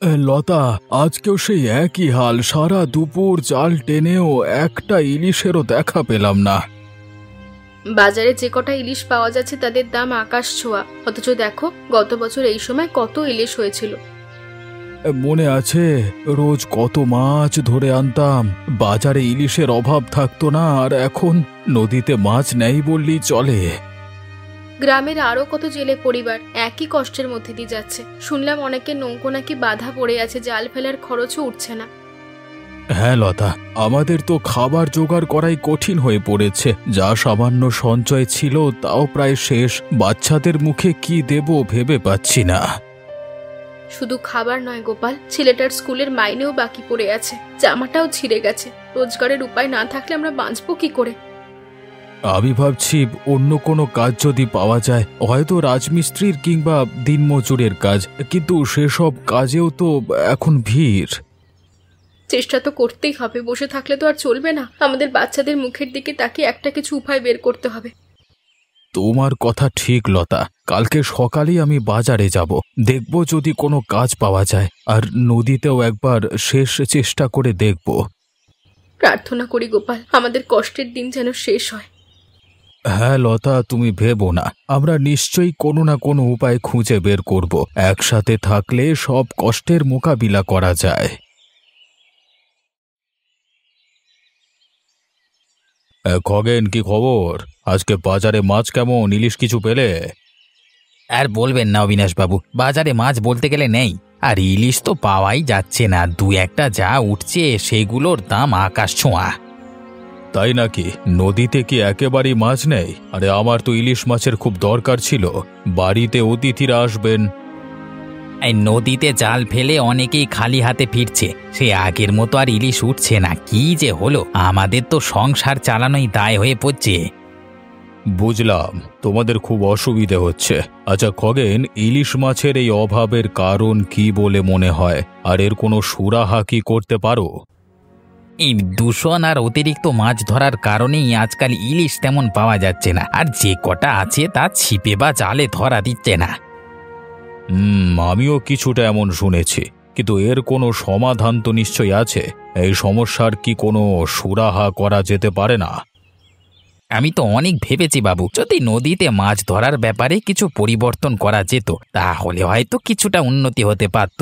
লতা, আজকেও সেই একই হাল। সারা দুপুর জাল টেনেও একটা ইলিশেরও দেখা পেলাম না। বাজারে যে কটা ইলিশ পাওয়া যাচ্ছে তাদের দাম আকাশ ছোঁয়া, অথচ দেখো গত বছর এই সময় কত ইলিশ হয়েছিল। মনে আছে রোজ কত মাছ ধরে আনতাম, বাজারে ইলিশের অভাব থাকতো না। আর এখন নদীতে মাছ নেই বললেই চলে। গ্রামের আরো কত জেলে পরিবার একই কষ্টের মধ্যে দিয়ে যাচ্ছে। শুনলাম অনেকের নৌকো নাকি বাধা পড়ে আছে, জাল ফেলার খরচও উঠছে না। হ্যাঁ লতা, আমাদের তো খাবার জোগাড় করাই কঠিন হয়ে পড়েছে। যা সামান্য সঞ্চয় ছিল তাও প্রায় শেষ। বাচ্চাদের মুখে কি দেব ভেবে পাচ্ছি না। শুধু খাবার নয় গোপাল, ছেলেটার স্কুলের মাইনেও বাকি পড়ে আছে, জামাটাও ছিঁড়ে গেছে। রোজগারের উপায় না থাকলে আমরা বাঁচবো কি করে? আমি ভাবছি অন্য কোনো কাজ যদি পাওয়া যায়, হয়তো রাজমিস্ত্রির কিংবা দিনমজুরের কাজ, কিন্তু সেসব কাজেও তো এখন ভিড়। চেষ্টা তো করতেই হবে, বসে থাকলে তো আর চলবে না। আমাদের বাচ্চাদের মুখের দিকে তাকিয়ে একটা কিছু উপায় বের করতে হবে। তোমার কথা ঠিক লতা, কালকে সকালেই আমি বাজারে যাব, দেখব যদি কোনো কাজ পাওয়া যায়। আর নদীতেও একবার শেষ চেষ্টা করে দেখব। প্রার্থনা করি গোপাল, আমাদের কষ্টের দিন যেন শেষ হয়। হ্যাঁ লতা, তুমি ভেবো না, আমরা নিশ্চয়ই কোনো না কোনো উপায় খুঁজে বের করব। একসাথে থাকলে সব কষ্টের মোকাবিলা করা যায়। খগেন, কি খবর? আজকে বাজারে মাছ কেমন? ইলিশ কিছু পেলে? আর বলবেন না অবিনাশবাবু, বাজারে মাছ বলতে গেলে নেই। আর ইলিশ তো পাওয়াই যাচ্ছে না, দু একটা যা উঠছে সেগুলোর দাম আকাশ ছোঁয়া। তাই নাকি? নদীতে কি একেবারেই মাছ নেই? আরে আমার তো ইলিশ মাছের খুব দরকার ছিল, বাড়িতে অতিথিরা আসবেন। এই নদীতে জাল ফেলে অনেকেই খালি হাতে ফিরছে, সে আগের মতো আর ইলিশ উঠছে না। কি যে হলো, আমাদের তো সংসার চালানোই দায় হয়ে পড়ছে। বুঝলাম, তোমাদের খুব অসুবিধে হচ্ছে। আচ্ছা খগেন, ইলিশ মাছের এই অভাবের কারণ কি বলে মনে হয়? আর এর কোনো সুরাহা কি করতে পারো? এই দূষণ আর অতিরিক্ত মাছ ধরার কারণেই আজকাল ইলিশ তেমন পাওয়া যাচ্ছে না। আর যে কটা আছে তা ছিপে বা জালে ধরা দিচ্ছে না। আমিও কিছুটা এমন শুনেছি, কিন্তু এর কোনো সমাধান তো নিশ্চয়ই আছে। এই সমস্যার কি কোনো সুরাহা করা যেতে পারে না? আমি তো অনেক ভেবেছি বাবু, যদি নদীতে মাছ ধরার ব্যাপারে কিছু পরিবর্তন করা যেত তাহলে হয়তো কিছুটা উন্নতি হতে পারত।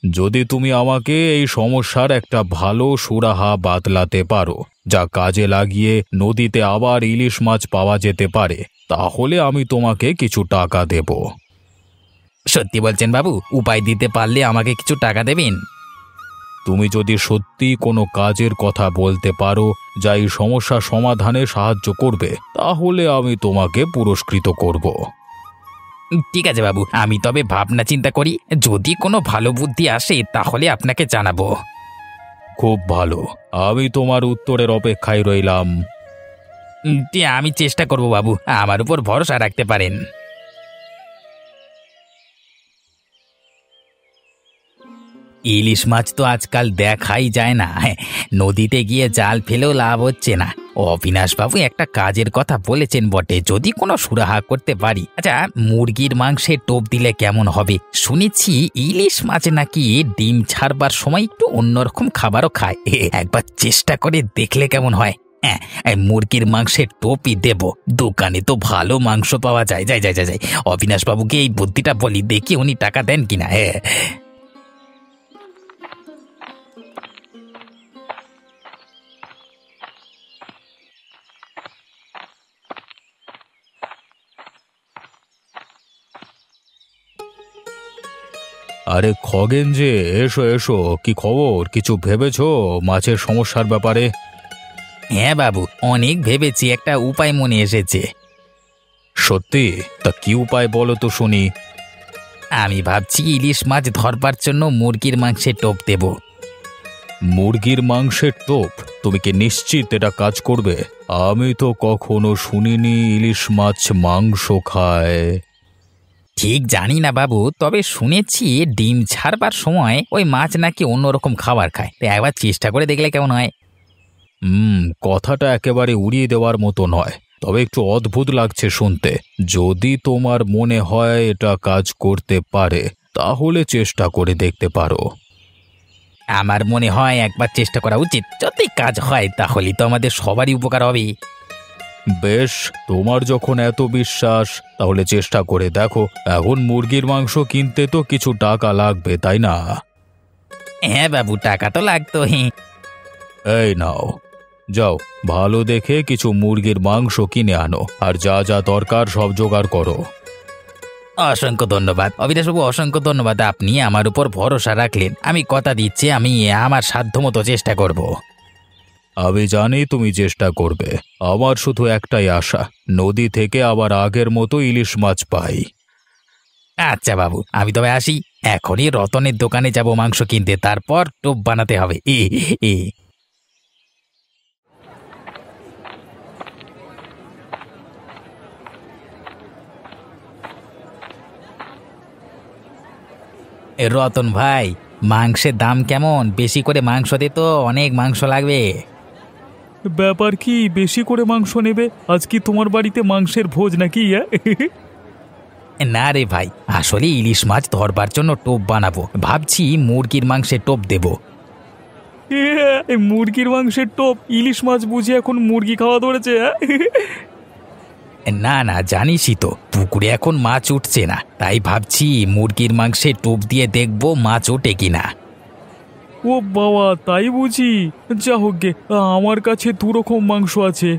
যদি তুমি আমাকে এই সমস্যার একটা ভালো সুরাহা বাতলাতে পারো, যা কাজে লাগিয়ে নদীতে আবার ইলিশ মাছ পাওয়া যেতে পারে, তাহলে আমি তোমাকে কিছু টাকা দেব। সত্যি বলছেন বাবু? উপায় দিতে পারলে আমাকে কিছু টাকা দেবেন? তুমি যদি সত্যি কোনো কাজের কথা বলতে পারো যা এই সমস্যা সমাধানে সাহায্য করবে, তাহলে আমি তোমাকে পুরস্কৃত করব। ঠিক আছে বাবু, আমি তবে ভাবনা চিন্তা করি, যদি কোনো ভালো বুদ্ধি আসে তাহলে আপনাকে জানাবো। খুব ভালো, আমি তোমার উত্তরের অপেক্ষায় রইলাম। আমি চেষ্টা করব বাবু, আমার উপর ভরসা রাখতে পারেন। ইলিশ মাছ তো আজকাল দেখাই যায় না। নদীতে গিয়ে জাল ফেলেও লাভ হচ্ছে না। অবিনাশবাবু একটা কাজের কথা বলেছেন বটে, যদি কোনো সুরাহা করতে পারি। আচ্ছা, মুরগির মাংসে টোপ দিলে কেমন হবে? শুনেছি ইলিশ মাছ নাকি ডিম ছাড়বার সময় একটু অন্যরকম খাবারও খায়। একবার চেষ্টা করে দেখলে কেমন হয়? হ্যাঁ, মুরগির মাংসের টোপই দেব। দোকানে তো ভালো মাংস পাওয়া যায়। যাই যাই যাই যাই, অবিনাশবাবুকে এই বুদ্ধিটা বলি, দেখি উনি টাকা দেন কিনা। হ্যাঁ। আরে খগেন যে, এসো এসো, কি খবর? কিছু ভেবেছো মাছের সমস্যার ব্যাপারে? হ্যাঁ বাবু, অনেক ভেবেছি, একটা উপায় মনে এসেছে। সত্যি? তা কি উপায় বলো তো শুনি। আমি ভাবছি ইলিশ মাছ ধরবার জন্য মুরগির মাংসে টোপ দেব। মুরগির মাংসের টোপ? তুমি কি নিশ্চিত এটা কাজ করবে? আমি তো কখনো শুনিনি ইলিশ মাছ মাংস খায়। ঠিক জানি না বাবু, তবে শুনেছি ডিম ছাড়বার সময় ওই মাছ নাকি অন্যরকম খাবার খায়। তো একবার চেষ্টা করে দেখলে কেমন হয়? কথাটা একেবারে উড়িয়ে দেওয়ার মতো নয়, তবে একটু অদ্ভুত লাগছে শুনতে। যদি তোমার মনে হয় এটা কাজ করতে পারে, তাহলে চেষ্টা করে দেখতে পারো। আমার মনে হয় একবার চেষ্টা করা উচিত। যদি কাজ হয় তাহলে তো আমাদের সবারই উপকার হবে। বেশ, তোমার যখন এত বিশ্বাস তাহলে চেষ্টা করে দেখো। এখন মুরগির মাংস কিনতে তো কিছু টাকা লাগবে, তাই না? হ্যাঁ বাবু, টাকা তো লাগতোই। এই নাও, যাও ভালো দেখে কিছু মুরগির মাংস কিনে আনো, আর যা যা দরকার সব জোগাড় করো। অসংখ্য ধন্যবাদ অবিনাশবাবু, অসংখ্য ধন্যবাদ। আপনি আমার উপর ভরসা রাখলেন। আমি কথা দিচ্ছি, আমি আমার সাধ্যমতো চেষ্টা করব। আমি জানি তুমি চেষ্টা করবে। আমার শুধু একটাই আশা, নদী থেকে আবার আগের মতো ইলিশ মাছ পাই। আচ্ছা বাবু, আমি তবে আসি। এখনই রতনের দোকানে যাব মাংস কিনতে, তারপর টোপ বানাতে হবে। এ রতন ভাই, মাংসের দাম কেমন? বেশি করে মাংস দে তো, অনেক মাংস লাগবে। ব্যাপার কি, বেশি করে মাংস নেবে? আজ কি তোমার বাড়িতে মাংসের ভোজ নাকি? না রে ভাই, আসলে ইলিশ মাছ ধরবার জন্য টোপ বানাবো। ভাবছি মুরগির মাংসের টোপ দেব। মুরগির মাংসের টোপ? ইলিশ মাছ বুঝি এখন মুরগি খাওয়া ধরেছে? না না, জানিসই তো পুকুরে এখন মাছ উঠছে না, তাই ভাবছি মুরগির মাংসে টোপ দিয়ে দেখবো মাছ ওঠে কিনা। ও বাবা, তাই বুঝি? যা হোক গে, আমার কাছে দু রকম মাংস আছে।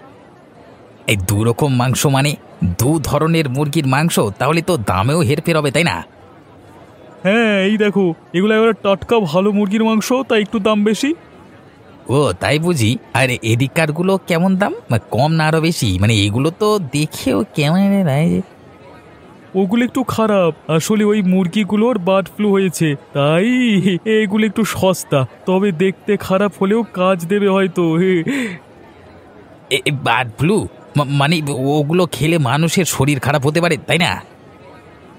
এই দু রকম মাংস মানে? দু ধরনের মুরগির মাংস? তাহলে তো দামেও হেরফের হবে, তাই না? হ্যাঁ, এই দেখো, এগুলো এবার টাটকা ভালো মুরগির মাংস, তাই একটু দাম বেশি। ও তাই বুঝি। আর এদিককার গুলো কেমন দাম? কম না আরো বেশি? মানে এগুলো তো দেখেও কেমন লাগে। ওগুলো একটু খারাপ, আসলে ওই মুরগিগুলোর বার্ড ফ্লু হয়েছে, তাই এগুলো একটু সস্তা, তবে দেখতে খারাপ হলেও কাজ দেবে হয়তো। বার্ড ফ্লু মানে ওগুলো খেলে মানুষের শরীর খারাপ হতে পারে, তাই না?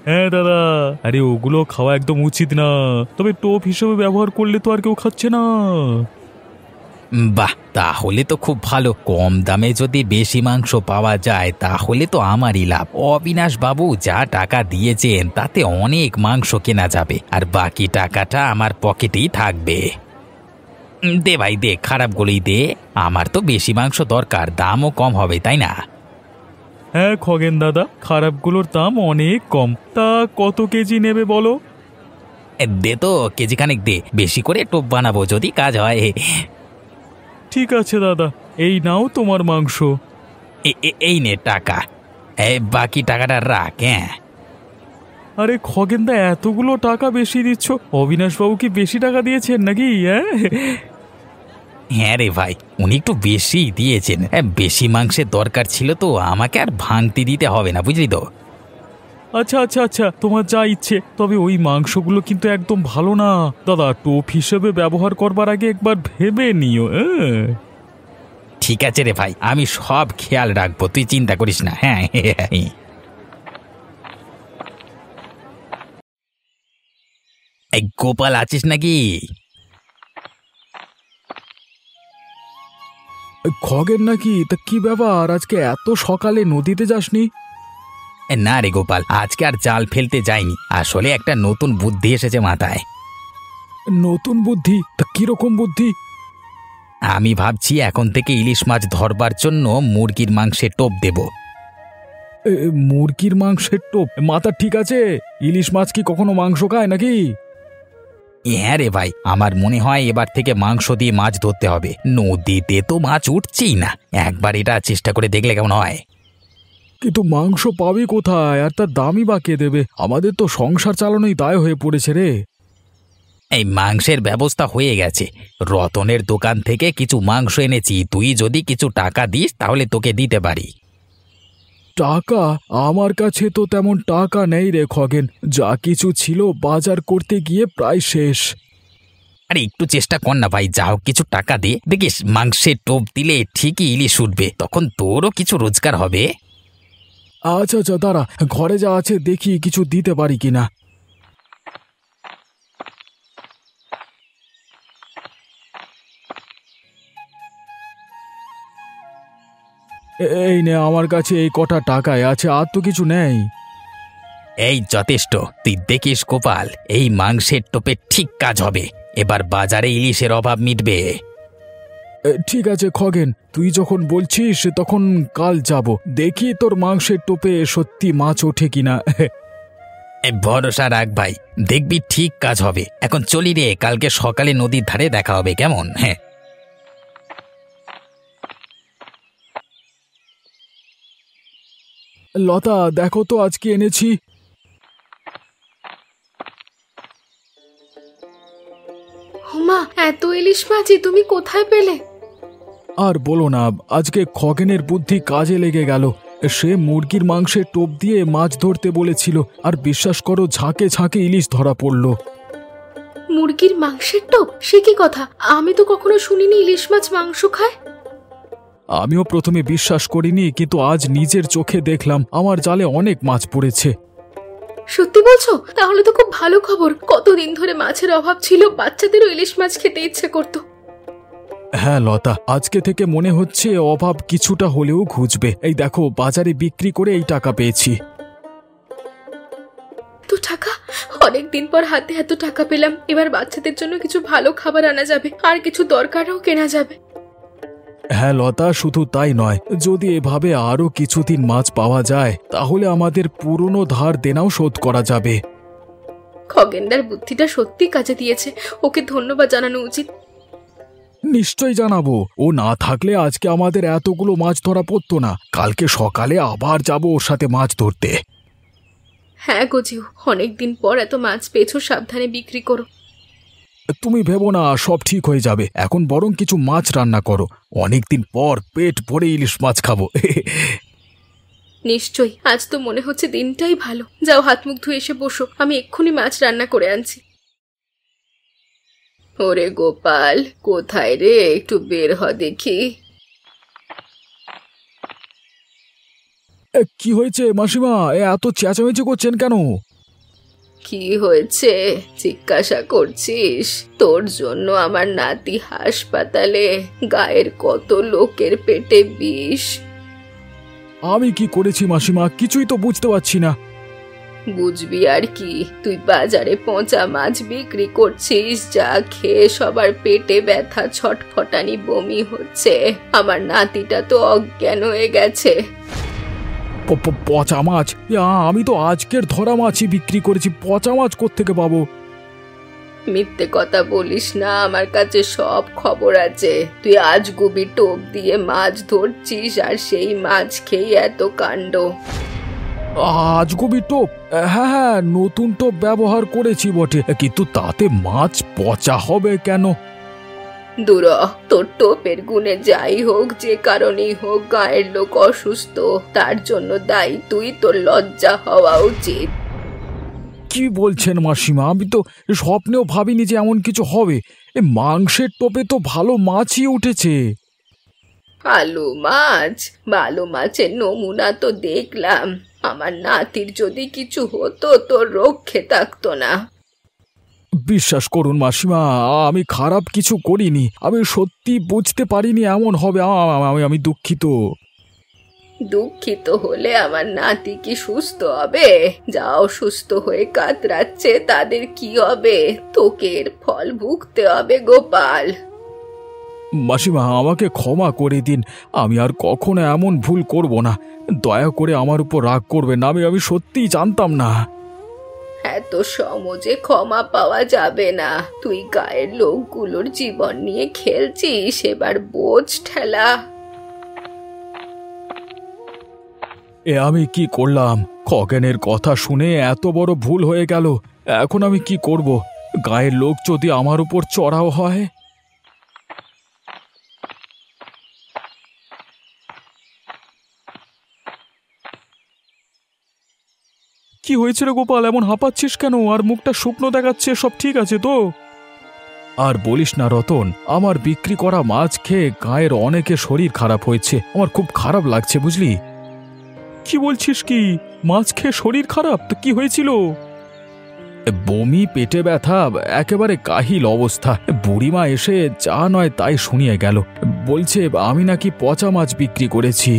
হ্যাঁ দাদা, আরে ওগুলো খাওয়া একদম উচিত না, তবে টোপ হিসেবে ব্যবহার করলে তো আর কেউ খাচ্ছে না। বাহ, তাহলে তো খুব ভালো। কম দামে যদি বেশি মাংস পাওয়া যায় তাহলে তো আমারই লাভ। অবিনাশ বাবু যা টাকা দিয়েছেন তাতে অনেক মাংস কেনা যাবে, আর বাকি টাকাটা আমার পকেটেই থাকবে। দে ভাই দে, খারাপগুলোই দে। আমার তো বেশি মাংস দরকার, দামও কম হবে, তাই না? হ্যাঁ খগেন দাদা, খারাপগুলোর দাম অনেক কম। তা কত কেজি নেবে বলো? দে তো কেজি খানেক দে, বেশি করে টোপ বানাবো যদি কাজ হয়। ঠিক আছে দাদা, এই নাও তোমার মাংস। এই নে টাকা। বাকি টাকাটা রাখ। হ্যাঁ, আরে খগেনদা, এতগুলো টাকা বেশি দিচ্ছ? অবিনাশবাবু কি বেশি টাকা দিয়েছেন নাকি? হ্যাঁ রে ভাই, উনি একটু বেশি দিয়েছেন। বেশি মাংসের দরকার ছিল তো, আমাকে আর ভাঙতি দিতে হবে না, বুঝলি তো? আচ্ছা আচ্ছা আচ্ছা, তোমার যা ইচ্ছে, তবে ওই মাংসগুলো কিন্তু একদম ভালো না দাদা। টোপ হিসেবে ব্যবহার করবার আগে একবার ভেবে নিও। ঠিক আছে রে ভাই, আমি সব খেয়াল রাখবো, তুই চিন্তা করিস না। হ্যাঁ, এই গোপাল আছিস নাকি? খগেন নাকি? তা কি ব্যাপার, আজকে এত সকালে নদীতে যাসনি? না রে গোপাল, আজকে আর জাল ফেলতে যাইনি। আসলে একটা নতুন বুদ্ধি এসেছে মাথায়। নতুন বুদ্ধি? তা কিরকম বুদ্ধি? আমি ভাবছি এখন থেকে ইলিশ মাছ ধরবার জন্য মুরগির মাংসে টোপ দেব। মুরগির মাংসের টোপ? মাথা ঠিক আছে? ইলিশ মাছ কি কখনো মাংস খায় নাকি? হ্যাঁ রে ভাই, আমার মনে হয় এবার থেকে মাংস দিয়ে মাছ ধরতে হবে। নদীতে তো মাছ উঠছেই না, একবার এটা চেষ্টা করে দেখলে কেমন হয়? কিন্তু মাংস পাবি কোথায়, আর তার দামই বা কে দেবে? আমাদের তো সংসার চালানোই দায় হয়ে পড়েছে রে। এই মাংসের ব্যবস্থা হয়ে গেছে। রতনের দোকান থেকে কিছু মাংস এনেছি, তুই যদি কিছু টাকা দিস তাহলে তোকে দিতে পারি। টাকা? আমার কাছে তো তেমন টাকা নেই রে খগেন, যা কিছু ছিল বাজার করতে গিয়ে প্রায় শেষ। আরে একটু চেষ্টা কর না ভাই, যা হোক কিছু টাকা দে। দেখিস মাংসের টোপ দিলে ঠিকই ইলিশ উঠবে, তখন তোরও কিছু রোজগার হবে। আচ্ছা আচ্ছা, দাঁড়া, ঘরে যা আছে দেখি কিছু দিতে পারি কিনা। এই নে, আমার কাছে এই কটা টাকায় আছে, আর তো কিছু নেই। এই যথেষ্ট, তুই দেখিস গোপাল, এই মাংসের টোপে ঠিক কাজ হবে। এবার বাজারে ইলিশের অভাব মিটবে। ঠিক আছে খগেন, তুই যখন বলছিস তখন কাল যাব, দেখি তোর মাংসের টোপে সত্যি মাছ ওঠে কিনা। ভরসা রাখ ভাই, দেখবি ঠিক কাজ হবে। এখন চলি রে, কালকে সকালে নদীর ধারে দেখা হবে, কেমন? হ্যাঁ। লতা, দেখো তো আজকে এনেছি। হুমা, এত ইলিশ মাছই তুমি কোথায় পেলে? আর বলো না, আজকে খগেনের বুদ্ধি কাজে লেগে গেল। সে মুরগির মাংসের টোপ দিয়ে মাছ ধরতে বলেছিল, আর বিশ্বাস করো ঝাঁকে ঝাঁকে ইলিশ ধরা পড়ল। মুরগির মাংসের টোপ? সে কি কথা, আমি তো কখনো শুনিনি ইলিশ মাছ মাংস খায়। আমিও প্রথমে বিশ্বাস করিনি, কিন্তু আজ নিজের চোখে দেখলাম আমার জালে অনেক মাছ পড়েছে। সত্যি বলছো? তাহলে তো খুব ভালো খবর। কতদিন ধরে মাছের অভাব ছিল, বাচ্চাদেরও ইলিশ মাছ খেতে ইচ্ছে করতো। হ্যাঁ লতা, আজকে থেকে মনে হচ্ছে অভাব কিছুটা হলেও ঘুচবে। এই দেখো, বাজারে বিক্রি করে এই টাকা পেয়েছি। তো টাকা? অনেকদিন পর হাতে এত টাকা পেলাম। এবার বাচ্চাদের জন্য কিছু ভালো খাবার আনা যাবে, আর কিছু দরকারও কেনা যাবে। হ্যাঁ লতা, শুধু তাই নয়, যদি এভাবে আরো কিছুদিন মাছ পাওয়া যায় তাহলে আমাদের পুরনো ধার দেনাও শোধ করা যাবে। খগেনদার বুদ্ধিটা সত্যি কাজে দিয়েছে, ওকে ধন্যবাদ জানানো উচিত। নিশ্চয় জানাবো, ও না থাকলে আজকে আমাদের এতগুলো মাছ ধরা পড়তো না। কালকে সকালে আবার যাব ওর সাথে মাছ ধরতে। হ্যাঁ গজিউ, অনেকদিন পর এত মাছ পেয়েছো, সাবধানে বিক্রি করো। তুমি ভেবো না, সব ঠিক হয়ে যাবে। এখন বরং কিছু মাছ রান্না করো, অনেকদিন পর পেট ভরে ইলিশ মাছ খাবো। নিশ্চয়ই, আজ তো মনে হচ্ছে দিনটাই ভালো। যাও, হাত মুখ ধুয়ে এসে বসো, আমি এক্ষুনি মাছ রান্না করে আনছি। ওরে গোপাল, কোথায় রে? একটু বের হ দেখি। কি হয়েছে মাসিমা, এত চেঁচামেচি করছেন কেন? কি হয়েছে জিজ্ঞাসা করছিস? তোর জন্য আমার নাতি হাসপাতালে, গায়ের কত লোকের পেটে বিষ। আমি কি করেছি মাসিমা, কিছুই তো বুঝতে পারছি না। বুঝবি আর কি, তুই বাজারে পচা মাছ বিক্রি করছিস, যা খেয়ে সবার পেটে ব্যথা, ছটফটানি, বমি হচ্ছে। আমার নাতিটা তো অজ্ঞান হয়ে গেছে। পচা মাছ? আমি তো আজকের ধরা মাছই বিক্রি করেছি, পচা মাছ কোত্থেকে পাবো? মিথ্যে কথা বলিস না, আমার কাছে সব খবর আছে। তুই আজগুবি টোপ দিয়ে মাছ ধরছিস, আর সেই মাছ খেয়ে এত কাণ্ড। আজগুবি টোপ? হ্যাঁ হ্যাঁ, নতুন টোপ ব্যবহার করেছি বটে, কিন্তু তাতে মাছ পচা হবে কেন? দূর, তোর টোপের গুণে যাই হোক, যে কারণেই হোক, গায়ের লোক অসুস্থ, তার জন্য দায়ী তুই। তোর লজ্জা হওয়া উচিত। কি বলছেন মাসিমা, আমি তো স্বপ্নেও ভাবিনি যে এমন কিছু হবে। মাংসের টোপে তো ভালো মাছই উঠেছে। ভালো মাছ? ভালো মাছের নমুনা তো দেখলাম। আমার নাতির যদি কিছু হতো, তোর রক্ষে থাকতো না। বিশ্বাস করুন মাসিমা, আমি খারাপ কিছু করিনি। আমি সত্যি বুঝতে পারিনি এমন হবে। আমি দুঃখিত। দুঃখিত হলে আমার নাতি কি সুস্থ হবে? যাও, সুস্থ হয়ে কাতরাচ্ছে, তাদের কি হবে? তোকে এর ফল ভুগতে হবে গোপাল। মাসিমা, আমাকে ক্ষমা করে দিন। আমি আর কখনো এমন ভুল করব না। দয়া করে আমার উপর রাগ করবেন না। আমি সত্যিই জানতাম না। এত সহজে ক্ষমা পাওয়া যাবে না। তুই গায়ের লোকগুলোর জীবন নিয়ে খেলছিস, এবার বোঝ ঠেলা। আমি কি করলাম? খগেনের কথা শুনে এত বড় ভুল হয়ে গেল। এখন আমি কি করব? গায়ের লোক যদি আমার উপর চড়াও হয়? কি হয়েছে রে গোপাল, এমন হাঁপাচ্ছিস কেন? আর মুখটা শুকনো দেখাচ্ছে, সব ঠিক আছে তো? আর বলিস না রতন, আমার বিক্রি করা মাছ খেয়ে গায়ের অনেকের শরীর খারাপ হয়েছে। আমার খুব খারাপ লাগছে, বুঝলি? কি বলছিস? কি মাছ খেয়ে শরীর খারাপ? তো কি হয়েছিল? বমি, পেটে ব্যথা, একেবারে কাহিল অবস্থা। বুড়িমা এসে যা নয় তাই শুনিয়ে গেল। বলছে আমি নাকি পচা মাছ বিক্রি করেছি।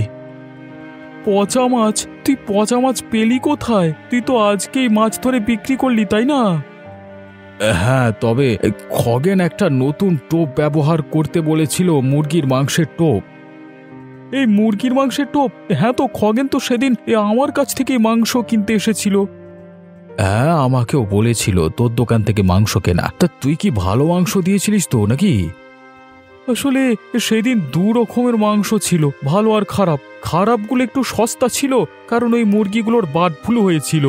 পচা মাছ? তুই পচা মাছ পেলি কোথায়? তুই তো আজকেই মাছ ধরে বিক্রি করলি, তাই না? হ্যাঁ, তবে খগেন একটা নতুন টোপ ব্যবহার করতে বলেছিল, মুরগির মাংসের টোপ। এই মুরগির মাংসের টোপ? হ্যাঁ, তো খগেন তো সেদিন আমার কাছ থেকে মাংস কিনতে এসেছিল। হ্যাঁ, আমাকেও বলেছিল তোর দোকান থেকে মাংস কেনা। তা তুই কি ভালো মাংস দিয়েছিলিস তো নাকি? আসলে সেদিন দু রকমের মাংস ছিল, ভালো আর খারাপ। খারাপগুলো একটু সস্তা ছিল, কারণ ওই মুরগিগুলোর বার্ড ফ্লু হয়েছিল।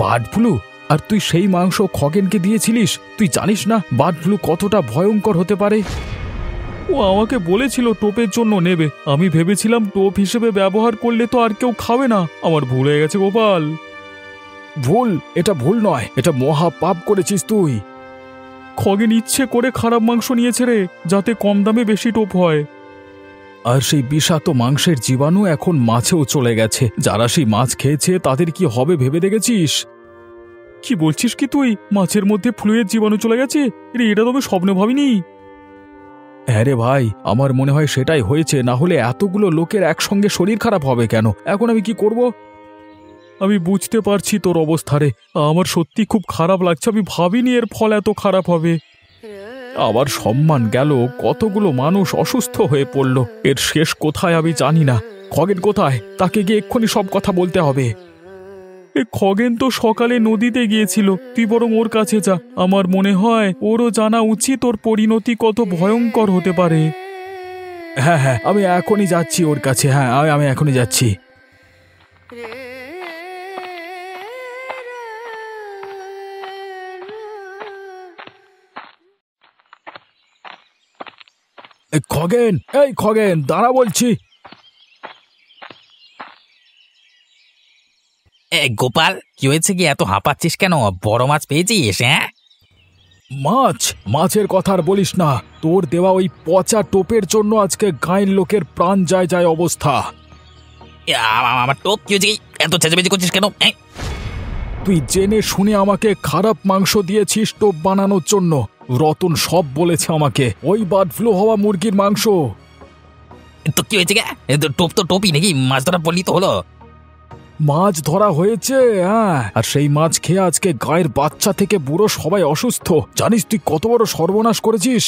Bird flu? আর তুই সেই মাংস খগেনকে দিয়েছিলিস? তুই জানিস না বার্ড ফ্লু কতটা ভয়ঙ্কর হতে পারে? ও আমাকে বলেছিল টোপের জন্য নেবে। আমি ভেবেছিলাম টোপ হিসেবে ব্যবহার করলে তো আর কেউ খাবে না। আমার ভুল হয়ে গেছে গোপাল। ভুল? এটা ভুল নয়, এটা মহা পাপ করেছিস তুই। খগেন ইচ্ছে করে খারাপ মাংস নিয়েছে রে, যাতে কম দামে বেশি টোপ হয়। আর সেই বিষাক্ত মাংসের জীবাণু এখন মাছেও চলে গেছে। যারা সেই মাছ খেয়েছে তাদের কি হবে ভেবে দেখেছিস? কি বলছিস কি তুই? মাছের মধ্যে ফ্লুয়ের জীবাণু চলে গেছে? এটা তো আমি স্বপ্নে ভাবিনি। হ্যাঁ রে ভাই, আমার মনে হয় সেটাই হয়েছে। না হলে এতগুলো লোকের একসঙ্গে শরীর খারাপ হবে কেন? এখন আমি কি করব? আমি বুঝতে পারছি তোর অবস্থা রে। আমার সত্যি খুব খারাপ লাগছে। আমি ভাবিনি এর ফল এত খারাপ হবে। আবার সম্মান গেল, কতগুলো মানুষ অসুস্থ হয়ে পড়ল। এর শেষ কোথায় আমি জানি না। খগেন কোথায়? তাকে গিয়ে এক্ষুনি সব কথা বলতে হবে। খগেন তো সকালে নদীতে গিয়েছিল, তুই বরং ওর কাছে যা। আমার মনে হয় ওরও জানা উচিত ওর পরিণতি কত ভয়ঙ্কর হতে পারে। হ্যাঁ হ্যাঁ, আমি এখনই যাচ্ছি ওর কাছে। হ্যাঁ, আমি এখনই যাচ্ছি। খগেন, এই খগেন, দাঁড়া বলছি। গোপাল, কি হয়েছে? কি এত হাঁপাচ্ছিস কেন? বড় মাছ পেয়েছিস? হ্যাঁ, মাছের কথা আর বলিস না। তোর দেওয়া ওই পচা টোপের জন্য আজকে গাঁয়ের লোকের প্রাণ যায় যায় অবস্থা। আমার টোপ কি হয়েছে? এত চেঁচামেচি করছিস কেন? তুই জেনে শুনে আমাকে খারাপ মাংস দিয়েছিস টোপ বানানোর জন্য। রতন সব বলেছে আমাকে। ওই বার্ড ফ্লু হওয়া মুরগির মাংস। তো কি হয়েছে? টোপ তো টোপই নাকি? মাছ ধরা বললি তো হলো। মাছ ধরা হয়েছে, হ্যাঁ। আর সেই মাছ খেয়ে আজকে গায়ের বাচ্চা থেকে বুড়ো সবাই অসুস্থ। জানিস তুই কত বড় সর্বনাশ করেছিস?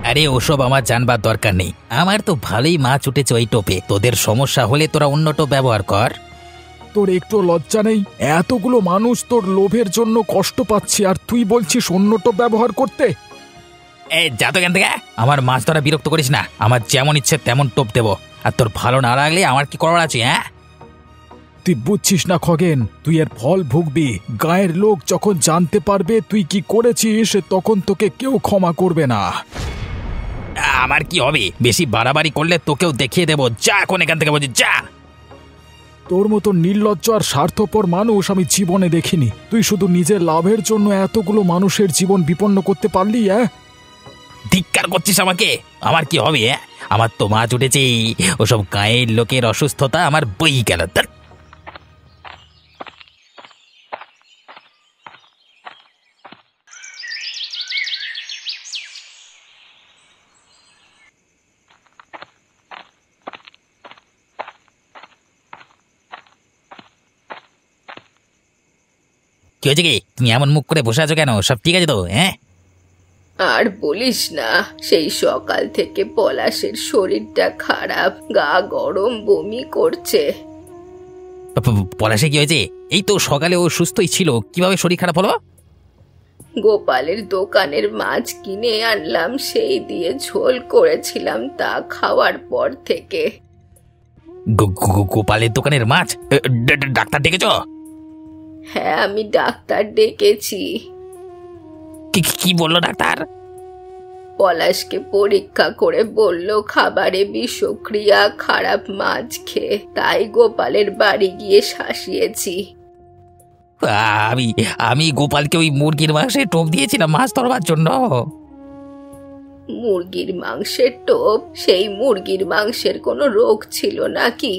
আরে ওসব আমার জানবার দরকার নেই। আমার তো ভালোই মাছ উঠেছে ওই টোপে। তোদের সমস্যা হলে তোরা অন্য টোপ ব্যবহার কর। তোর একটু লজ্জা নেই? এতগুলো মানুষ তোর লোভের জন্য কষ্ট পাচ্ছে, আর তুই বলছিস অন্য টোপ ব্যবহার করতে? যা তো এখান থেকে। আমার মাছ ধরা বিরক্ত করিস না। আমার যেমন ইচ্ছে তেমন টোপ দেবো। আর তোর ভালো না লাগলে আমার কি করার আছে? হ্যাঁ, তুই বুঝছিস না খগেন, তুই এর ফল ভুগবি। গায়ের লোক যখন জানতে পারবে তুই কি করেছিস, তখন তোকে কেউ ক্ষমা করবে না। আমার কি হবে? বেশি বাড়াবাড়ি করলে তোকেও দেখিয়ে দেবো। যা এখন এখান থেকে, বলছি যা। তোর মতো নির্লজ্জ আর স্বার্থপর মানুষ আমি জীবনে দেখিনি। তুই শুধু নিজের লাভের জন্য এতগুলো মানুষের জীবন বিপন্ন করতে পারলি? ধিক্কার করছিস আমাকে? আমার কি হবে? আমার তো মাছ উঠেছে। ওসব গায়ের লোকের অসুস্থতা আমার বই গেল। কি হয়েছে? কি তুমি এমন মুখ করে বসে আছো কেন? সব ঠিক আছে তো? হ্যাঁ, আর বলিস না, সেই সকাল থেকে পলাশের শরীরটা খারাপ, গা গরম, বমি করছে। পলাশে কি হয়েছে? এই তো সকালে ও সুস্থই ছিল, কিভাবে শরীর খারাপ হলো? গোপালের দোকানের মাছ কিনে আনলাম, সেই দিয়ে ঝোল করেছিলাম, তা খাওয়ার পর থেকে। গোপালের দোকানের মাছ? ডাক্তার ডেকেছ? হ্যাঁ, আমি ডাক্তার ডেকেছি। কি বললো ডাক্তার? পলাশকে পরীক্ষা করে বলল খাবারে বিষক্রিয়া, খারাপ মাছ খেয়ে। তাই গোপালের বাড়ি গিয়ে শাসিয়েছি। আমি গোপালকে ওই মুরগির মাংসে টোপ দিয়েছিলাম মাছ ধরবার জন্য। মুরগির মাংসের টোপ? সেই মুরগির মাংসের কোনো রোগ ছিল নাকি?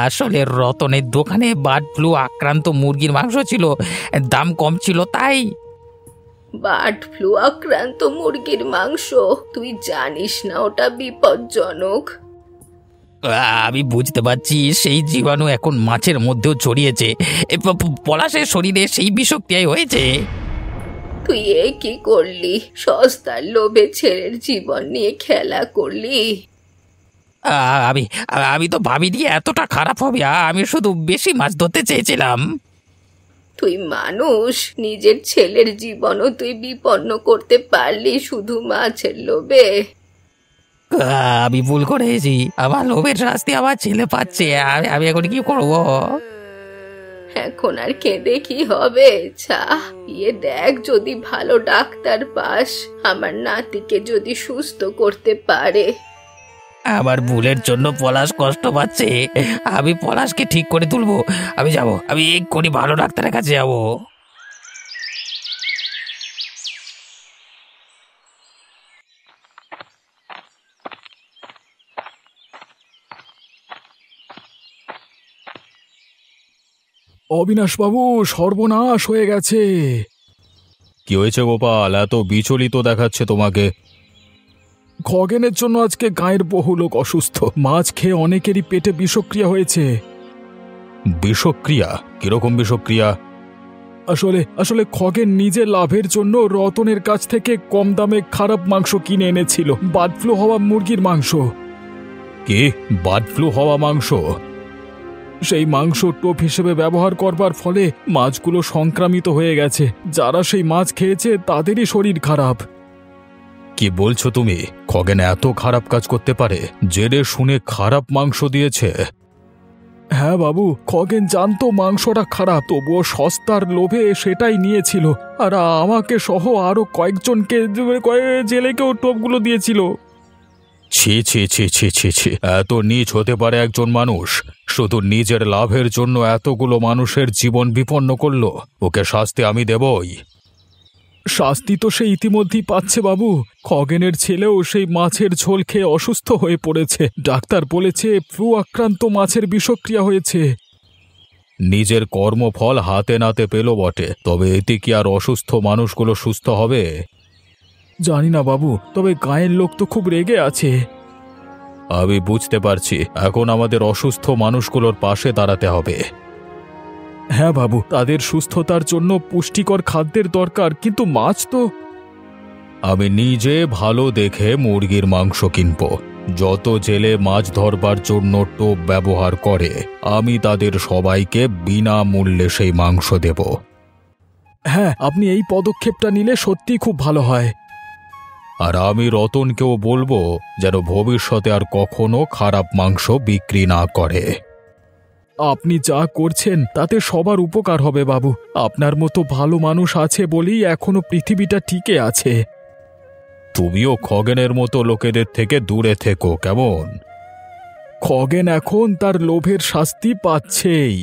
আসলে রতনের দোকানে বার্ড ফ্লু আক্রান্ত মুরগির মাংস ছিল, দাম কম ছিল তাই। বার্ড ফ্লু আক্রান্ত মুরগির মাংস? তুই জানিস না ওটা বিপজ্জনক? আমি বুঝতে পারছি সেই জীবাণু এখন মাছের মধ্যেও ছড়িয়েছে। পলাশের শরীরে সেই বিষক্রিয়াই হয়েছে। তুই এ কি করলি? সস্তার লোভে ছেলের জীবন নিয়ে খেলা করলি। আমি আমি তো ভাবিনি এতটা খারাপ হবে। আমি শুধু বেশি মাছ ধরতে চেয়েছিলাম। তুই মানুষ, নিজের ছেলের জীবনও তুই বিপন্ন করতে পারলি শুধু মাছের লোভে। আমি ভুল করেছি। আমার লোভের শাস্তি আমার ছেলে পাচ্ছে। আমি এখন কি করব? এখন আর কেঁদে কি হবে? গিয়ে দেখ, যদি ভালো ডাক্তার পাস, আমার নাতিকে যদি সুস্থ করতে পারে। আমার ভুলের জন্য পলাশ কষ্ট পাচ্ছে। আমি পলাশকে ঠিক করে তুলবো। আমি যাব, আমি এক্ষুনি ভালো ডাক্তারের কাছে যাব। অবিনাশবাবু, সর্বনাশ হয়ে গেছে। কি হয়েছে গোপাল, এত বিচলিত দেখাচ্ছে তোমাকে? খগেনের জন্য আজকে গায়ের বহু লোক অসুস্থ। মাছ খেয়ে অনেকেরই পেটে বিষক্রিয়া হয়েছে। বিষক্রিয়া? কিরকম বিষক্রিয়া? আসলে আসলে খগেন নিজের লাভের জন্য রতনের কাছ থেকে কম দামে খারাপ মাংস কিনে এনেছিল, বার্ড ফ্লু হওয়া মুরগির মাংস। কি, বার্ড ফ্লু হওয়া মাংস? সেই মাংস টোপ হিসেবে ব্যবহার করবার ফলে মাছগুলো সংক্রামিত হয়ে গেছে। যারা সেই মাছ খেয়েছে তাদেরই শরীর খারাপ। কি বলছো তুমি? খগেন এত খারাপ কাজ করতে পারে? জেনে শুনে খারাপ মাংস দিয়েছে? হ্যাঁ বাবু, খগেন জানতো মাংসটা খারাপ, তবুও সস্তার লোভে সেটাই নিয়েছিল। আর আমাকে সহ আরো কয়েকজনকে, জেলেকেও টোপগুলো দিয়েছিল। ছি ছি ছি ছি ছি ছি, এত নীচ হতে পারে একজন মানুষ? শুধু নিজের লাভের জন্য এতগুলো মানুষের জীবন বিপন্ন করলো। ওকে শাস্তি আমি দেবই। শাস্তি তো সে ইতিমধ্যেই পাচ্ছে বাবু। খগেনের ছেলেও সেই মাছের ঝোল খেয়ে অসুস্থ হয়ে পড়েছে। ডাক্তার বলেছে ফ্লু আক্রান্ত মাছের বিষক্রিয়া হয়েছে। নিজের কর্মফল হাতে নাতে পেল বটে, তবে এতে কি আর অসুস্থ মানুষগুলো সুস্থ হবে? জানি না বাবু, তবে গায়ের লোক তো খুব রেগে আছে। আমি বুঝতে পারছি, এখন আমাদের অসুস্থ মানুষগুলোর পাশে দাঁড়াতে হবে। হ্যাঁ বাবু, তাদের সুস্থতার জন্য পুষ্টিকর খাদ্যের দরকার, কিন্তু মাছ তো। আমি নিজে ভালো দেখে মুরগির মাংস কিনব। যত জেলে মাছ ধরবার জন্য টোপ ব্যবহার করে, আমি তাদের সবাইকে বিনামূল্যে সেই মাংস দেব। হ্যাঁ, আপনি এই পদক্ষেপটা নিলে সত্যি খুব ভালো হয়। আর আমি রতনকেও বলবো যেন ভবিষ্যতে আর কখনো খারাপ মাংস বিক্রি না করে। আপনি যা করছেন তাতে সবার উপকার হবে বাবু। আপনার মতো ভালো মানুষ আছে বলেই এখনো পৃথিবীটা টিকে আছে। তুমিও খগেনের মতো লোকেদের থেকে দূরে থেকো, কেমন? খগেন এখন তার লোভের শাস্তি পাচ্ছেই।